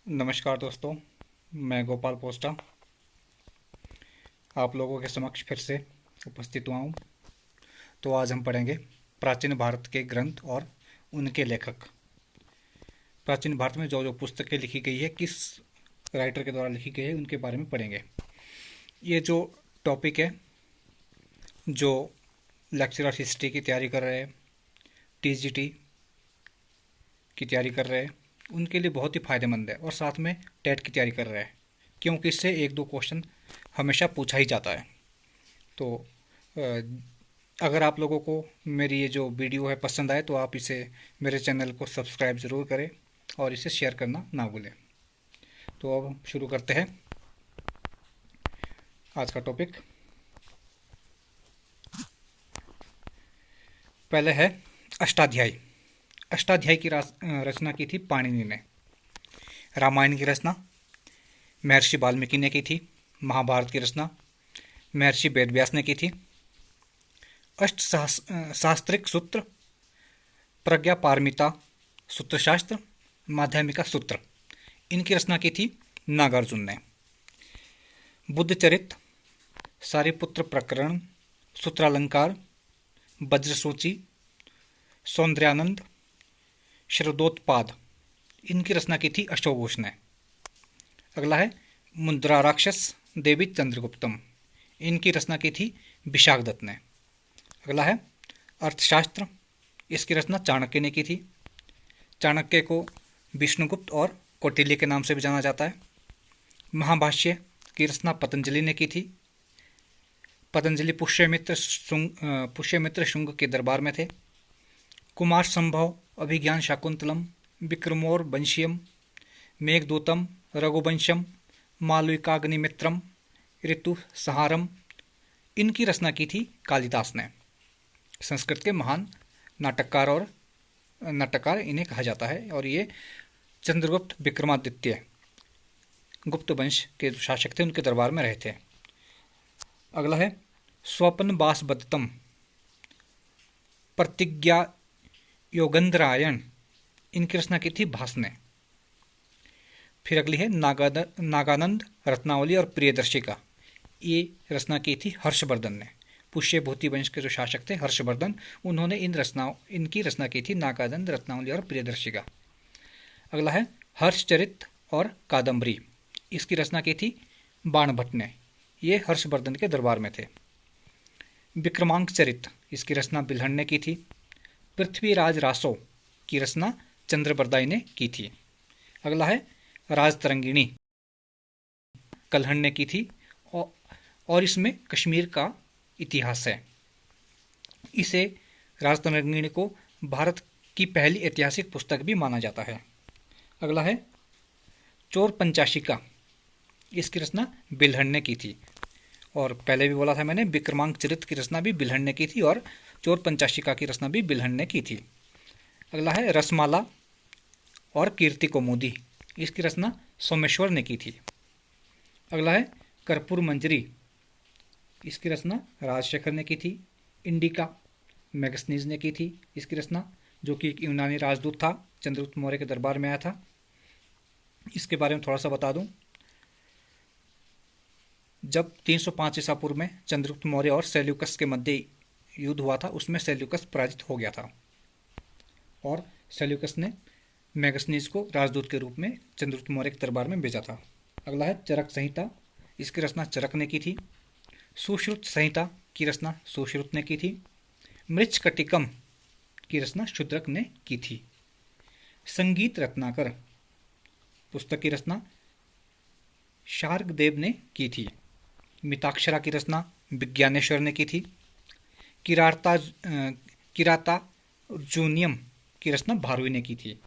नमस्कार दोस्तों, मैं गोपाल पोस्टा आप लोगों के समक्ष फिर से उपस्थित हुआ हूँ। तो आज हम पढ़ेंगे प्राचीन भारत के ग्रंथ और उनके लेखक। प्राचीन भारत में जो जो पुस्तकें लिखी गई है, किस राइटर के द्वारा लिखी गई है, उनके बारे में पढ़ेंगे। ये जो टॉपिक है, जो लेक्चरर हिस्ट्री की तैयारी कर रहे हैं, टीजीटी की तैयारी कर रहे हैं, उनके लिए बहुत ही फायदेमंद है। और साथ में टेट की तैयारी कर रहे हैं, क्योंकि इससे एक दो क्वेश्चन हमेशा पूछा ही जाता है। तो अगर आप लोगों को मेरी ये जो वीडियो है पसंद आए तो आप इसे, मेरे चैनल को सब्सक्राइब ज़रूर करें और इसे शेयर करना ना भूलें। तो अब हम शुरू करते हैं आज का टॉपिक। पहले है अष्टाध्यायी। अष्टाध्यायी की रचना की थी पाणिनि ने। रामायण की रचना महर्षि वाल्मीकि ने की थी। महाभारत की रचना महर्षि वेदव्यास ने की थी। शास्त्रिक सूत्र, प्रज्ञा पारमिता सूत्रशास्त्र, माध्यमिका सूत्र, इनकी रचना की थी नागार्जुन ने। बुद्धचरित, सारिपुत्र प्रकरण, सूत्रालंकार, वज्रसूची, सौंदर्यानंद, शरदोत्पाद, इनकी रचना की थी अश्वघोष ने। अगला है मुद्रा राक्षस देवी चंद्रगुप्तम, इनकी रचना की थी विशाखदत्त ने। अगला है अर्थशास्त्र, इसकी रचना चाणक्य ने की थी। चाणक्य को विष्णुगुप्त और कौटिल्य के नाम से भी जाना जाता है। महाभाष्य की रचना पतंजलि ने की थी। पतंजलि पुष्यमित्र शुंग के दरबार में थे। कुमार संभव, अभिज्ञान शाकुंतलम, विक्रमोर वंशियम, मेघदूतम, रघुवंशम, मालविकाग्निमित्रम, ऋतु सहारम, इनकी रचना की थी कालिदास ने। संस्कृत के महान नाटककार इन्हें कहा जाता है। और ये चंद्रगुप्त विक्रमादित्य गुप्त वंश के जो शासक थे, उनके दरबार में रहे थे। अगला है स्वपन बासबदतम, प्रतिज्ञा योगंधरायण, इनकी रचना की थी भास ने। फिर अगली है नागानंद रत्नावली और प्रियदर्शिका, ये रचना की थी हर्षवर्धन ने। पुष्यभूति वंश के जो शासक थे हर्षवर्धन, उन्होंने इनकी रचना की थी नागानंद रत्नावली और प्रियदर्शिका। अगला है हर्षचरित और कादम्बरी, इसकी रचना की थी बाणभट्ट ने। ये हर्षवर्धन के दरबार में थे। विक्रमांक चरित, इसकी रचना बिल्हण ने की थी। पृथ्वीराज रासो की रचना चंद्रबरदाई ने की थी। अगला है राजतरंगिणी, कल्हण ने की थी। और इसमें कश्मीर का इतिहास है। इसे राजतरंगिणी को भारत की पहली ऐतिहासिक पुस्तक भी माना जाता है। अगला है चोर पंचाशिका, इसकी रचना बिल्हण ने की थी। और पहले भी बोला था मैंने, विक्रमांक चरित की रचना भी बिल्हण ने की थी और चोर पंचाशिका की रचना भी बिल्हण ने की थी। अगला है रसमाला और कीर्ति कौमुदी, इसकी रचना सोमेश्वर ने की थी। अगला है कर्पूर मंजरी, इसकी रचना राजशेखर ने की थी। इंडिका मैगस्नीज ने की थी इसकी रचना, जो कि एक यूनानी राजदूत था, चंद्रगुप्त मौर्य के दरबार में आया था। इसके बारे में थोड़ा सा बता दूं। जब 305 ईसा पूर्व में चंद्रगुप्त मौर्य और सेल्यूकस के मध्य युद्ध हुआ था, उसमें सेल्यूकस पराजित हो गया था और सेल्यूकस ने मैगस्नीज को राजदूत के रूप में चंद्रगुप्त मौर्य के दरबार में भेजा था। अगला है चरक संहिता, इसकी रचना चरक ने की थी। सुश्रुत संहिता की रचना सुश्रुत ने की थी। मृच्छकटिकम की रचना शूद्रक ने की थी। संगीत रत्नाकर पुस्तक की रचना शार्ंगदेव ने की थी। मिताक्षरा की रचना विज्ञानेश्वर ने की थी। किरातार्जुनियम की रचना भारवी ने की थी।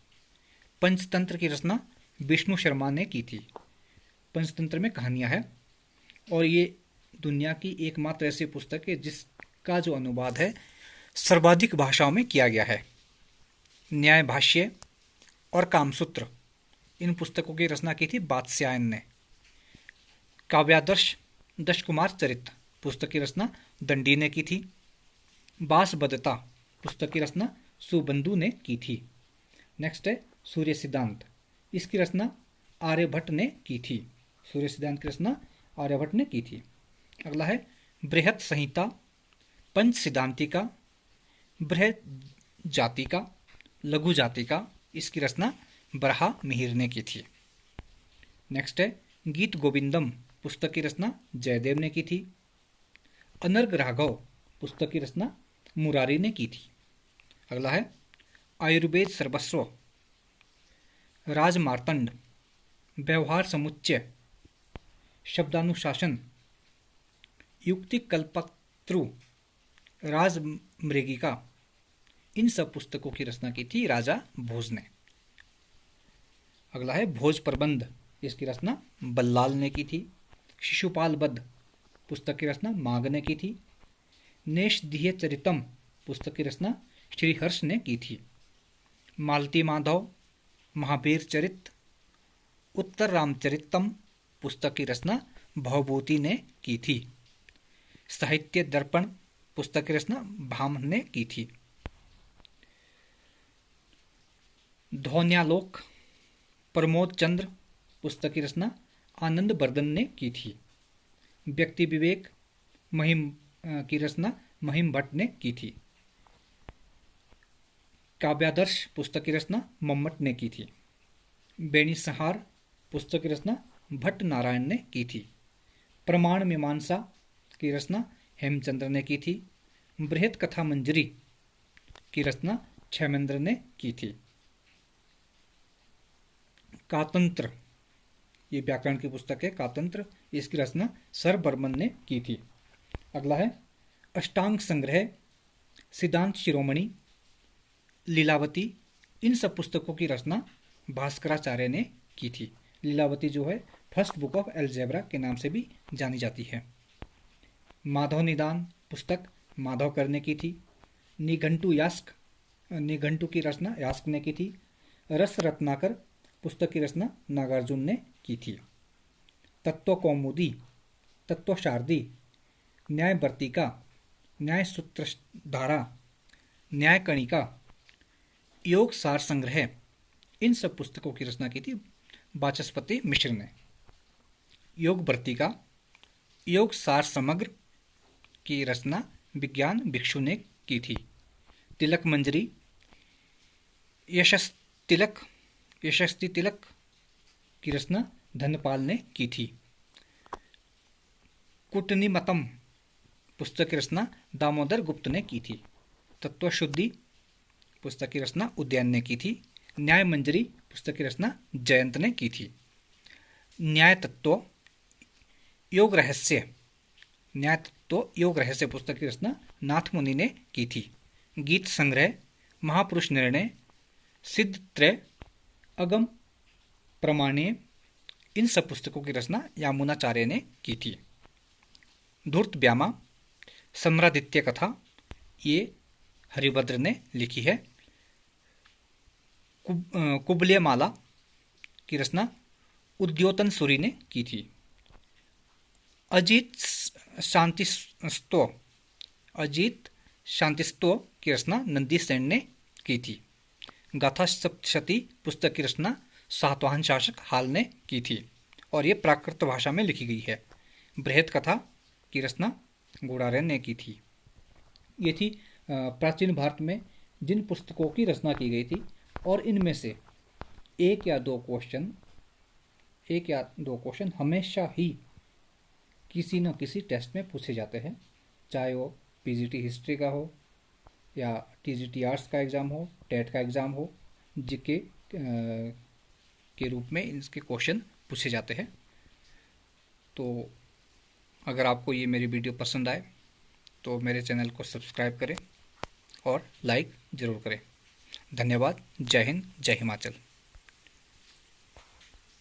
पंचतंत्र की रचना विष्णु शर्मा ने की थी। पंचतंत्र में कहानियां हैं और ये दुनिया की एकमात्र ऐसी पुस्तक है जिसका जो अनुवाद है सर्वाधिक भाषाओं में किया गया है। न्याय भाष्य और कामसूत्र, इन पुस्तकों की रचना की थी वात्स्यायन ने। काव्यादर्श दशकुमार चरित पुस्तक की रचना दंडी ने की थी। बासबदता पुस्तक की रचना सुबंधु ने की थी। नेक्स्ट है सूर्य सिद्धांत, इसकी रचना आर्यभट्ट ने की थी। सूर्य सिद्धांत की रचना आर्यभट्ट ने की थी। अगला है बृहत संहिता, पंच सिद्धांतिका, बृहत जातिका, लघु जातिका, इसकी रचना बरहा मिहिर ने की थी। नेक्स्ट है गीत गोविंदम, पुस्तक की रचना जयदेव ने की थी। अनर्ग राघव, पुस्तक की रचना मुरारी ने की थी। अगला है आयुर्वेद सर्वस्व, राजमार्तंड, व्यवहार समुच्चय, शब्दानुशासन, युक्ति कल्पत्रु, राजमृगिका, इन सब पुस्तकों की रचना की थी राजा भोज ने। अगला है भोज प्रबंध, इसकी रचना बल्लाल ने की थी। शिशुपाल वध, पुस्तक की रचना माघ ने की थी। नेषधीय चरितम, पुस्तक की रचना श्रीहर्ष ने की थी। मालती माधव, महावीर चरित, उत्तर रामचरितम, पुस्तक की रचना भवभूति ने की थी। साहित्य दर्पण, पुस्तक की रचना भामह ने की थी। ध्वन्यालोक, प्रमोद चंद्र, पुस्तक की रचना आनंद बर्दन ने की थी। व्यक्ति विवेक, महिम की रचना महिम भट्ट ने की थी। काव्यादर्श, पुस्तक की रचना मम्मट ने की थी। बेणीसंहार, पुस्तक की रचना भट्ट नारायण ने की थी। प्रमाण मीमांसा की रचना हेमचंद्र ने की थी। बृहत कथा मंजरी की रचना क्षेमेंद्र ने की थी। कातंत्र, ये व्याकरण की पुस्तक है कातंत्र, इसकी रचना सर बर्मन ने की थी। अगला है अष्टांग संग्रह, सिद्धांत शिरोमणि, लीलावती, इन सब पुस्तकों की रचना भास्कराचार्य ने की थी। लीलावती जो है फर्स्ट बुक ऑफ एल्जेब्रा के नाम से भी जानी जाती है। माधव निदान पुस्तक माधवकर ने की थी। निघंटु यास्क, निघंटु की रचना यास्क ने की थी। रस रत्नाकर, पुस्तक की रचना नागार्जुन ने की थी। तत्व कौमुदी, तत्व शारदी, न्याय वर्तिका, न्याय सूत्रधारा, न्याय कणिका, योग सार संग्रह, इन सब पुस्तकों की रचना की थी वाचस्पति मिश्र ने। योग वर्तिका, योग सार समग्र की रचना विज्ञान भिक्षु ने की थी। तिलक मंजरी, यशस्ति तिलक की रचना धनपाल ने की थी। कुटनिमतम, पुस्तक की रचना दामोदर गुप्त ने की थी। तत्वशुद्धि, पुस्तक की रचना उद्यान ने की थी। न्याय मंजरी, पुस्तक की रचना जयंत ने की थी। न्याय तत्व योग रहस्य, न्याय तत्व योग रहस्य, पुस्तक की रचना नाथ मुनि ने की थी। गीत संग्रह, महापुरुष निर्णय, सिद्ध त्रय, अगम प्रमाणीय, इन सब पुस्तकों की रचना यामुनाचार्य ने की थी। धूर्त व्यामा, सम्रादित्य कथा, ये हरिभद्र ने लिखी है। कुबले माला की रचना उद्योतन सूरी ने की थी। अजीत शांतिस्तव की रचना नंदी सेन ने की थी। गाथा सप्तशती पुस्तक की रचना सातवाहन शासक हाल ने की थी और ये प्राकृत भाषा में लिखी गई है। बृहत कथा की रचना गुड़ार्य ने की थी। ये थी प्राचीन भारत में जिन पुस्तकों की रचना की गई थी और इनमें से एक या दो क्वेश्चन हमेशा ही किसी न किसी टेस्ट में पूछे जाते हैं, चाहे वो पीजीटी हिस्ट्री का हो या टीजीटी आर्ट्स का एग्ज़ाम हो, टेट का एग्ज़ाम हो, जीके के रूप में इसके क्वेश्चन पूछे जाते हैं। तो अगर आपको ये मेरी वीडियो पसंद आए तो मेरे चैनल को सब्सक्राइब करें और लाइक ज़रूर करें। धन्यवाद। जय हिंद, जय हिमाचल।